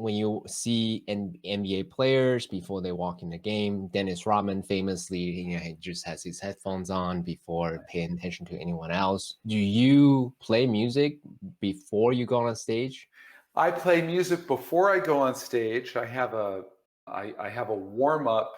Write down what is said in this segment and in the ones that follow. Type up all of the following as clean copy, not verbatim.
when you see NBA players before they walk in the game, Dennis Rodman famously, he just has his headphones on before paying attention to anyone else. Do you play music before you go on stage? I play music before I go on stage. I have a warm-up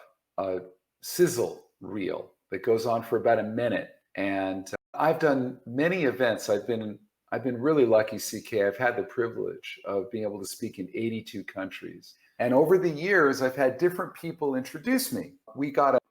sizzle reel that goes on for about a minute. And I've done many events. I've been really lucky, CK. I've had the privilege of being able to speak in 82 countries. And over the years, I've had different people introduce me.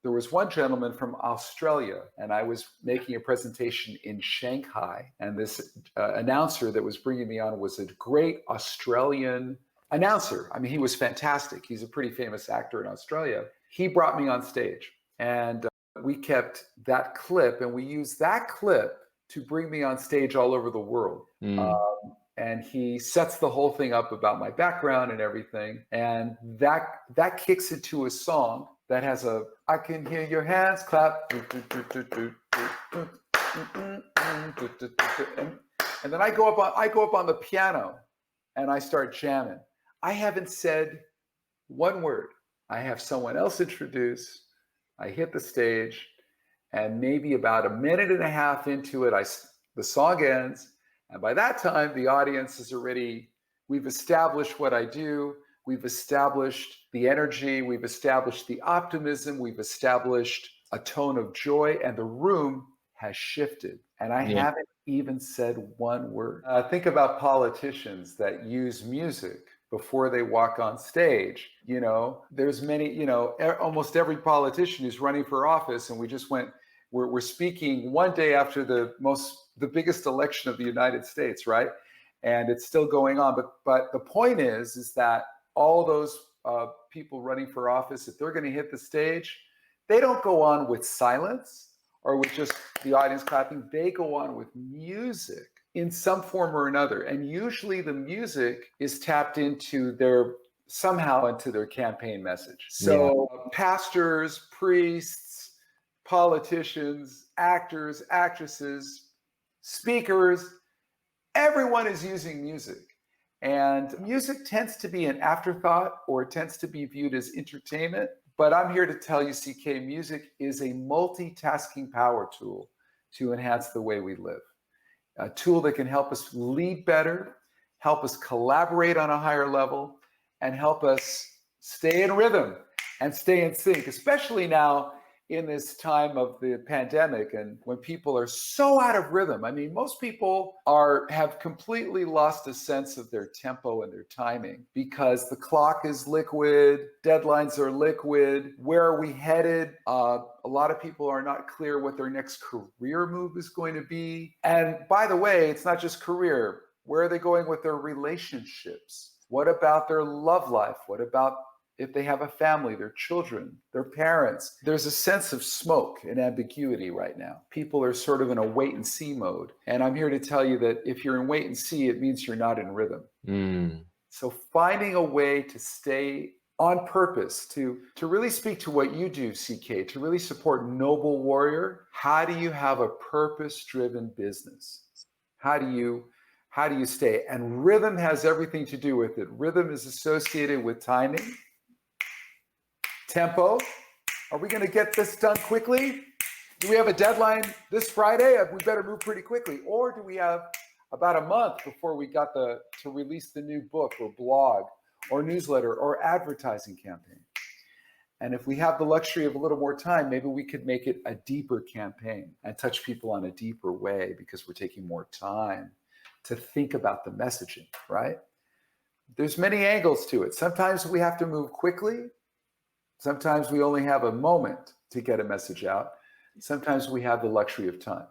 There was one gentleman from Australia, and I was making a presentation in Shanghai. And this announcer that was bringing me on was a great Australian announcer. I mean, he was fantastic. He's a pretty famous actor in Australia. He brought me on stage, and we kept that clip, and we used that clip to bring me on stage all over the world. And he sets the whole thing up about my background and everything. And that kicks into a song that has I can hear your hands clap. And then I go up on the piano and I start jamming. I haven't said one word. I have someone else introduce. I hit the stage, and maybe about a minute and a half into it, the song ends. And by that time, the audience is we've established what I do. We've established the energy. We've established the optimism. We've established a tone of joy, and the room has shifted. And I haven't even said one word. Think about politicians that use music before they walk on stage. There's many, almost every politician who's running for office, and we're speaking one day after the biggest election of the United States, right? And it's still going on. But the point is that all those people running for office, if they're going to hit the stage, they don't go on with silence or with just the audience clapping. They go on with music in some form or another. And usually the music is tapped into somehow into their campaign message. So pastors, priests, politicians, actors, actresses, speakers, everyone is using music. And music tends to be an afterthought, or it tends to be viewed as entertainment. But I'm here to tell you, CK, music is a multitasking power tool to enhance the way we live. A tool that can help us lead better, help us collaborate on a higher level, and help us stay in rhythm and stay in sync, especially now in this time of the pandemic and when people are so out of rhythm. I mean, most people have completely lost a sense of their tempo and their timing because the clock is liquid, deadlines are liquid. Where are we headed? A lot of people are not clear what their next career move is going to be. And by the way, it's not just career. Where are they going with their relationships? What about their love life? What about if they have a family, their children, their parents? There's a sense of smoke and ambiguity right now. People are sort of in a wait and see mode. And I'm here to tell you that if you're in wait and see, it means you're not in rhythm. So finding a way to stay on purpose, to really speak to what you do, CK, to really support Noble Warrior. How do you have a purpose-driven business? How do you stay? And rhythm has everything to do with it. Rhythm is associated with timing, tempo. Are we going to get this done quickly? Do we have a deadline this Friday? We better move pretty quickly. Or do we have about a month before we got to release the new book or blog or newsletter or advertising campaign? And if we have the luxury of a little more time, maybe we could make it a deeper campaign and touch people on a deeper way because we're taking more time to think about the messaging, right? There's many angles to it. Sometimes we have to move quickly. Sometimes we only have a moment to get a message out. Sometimes we have the luxury of time.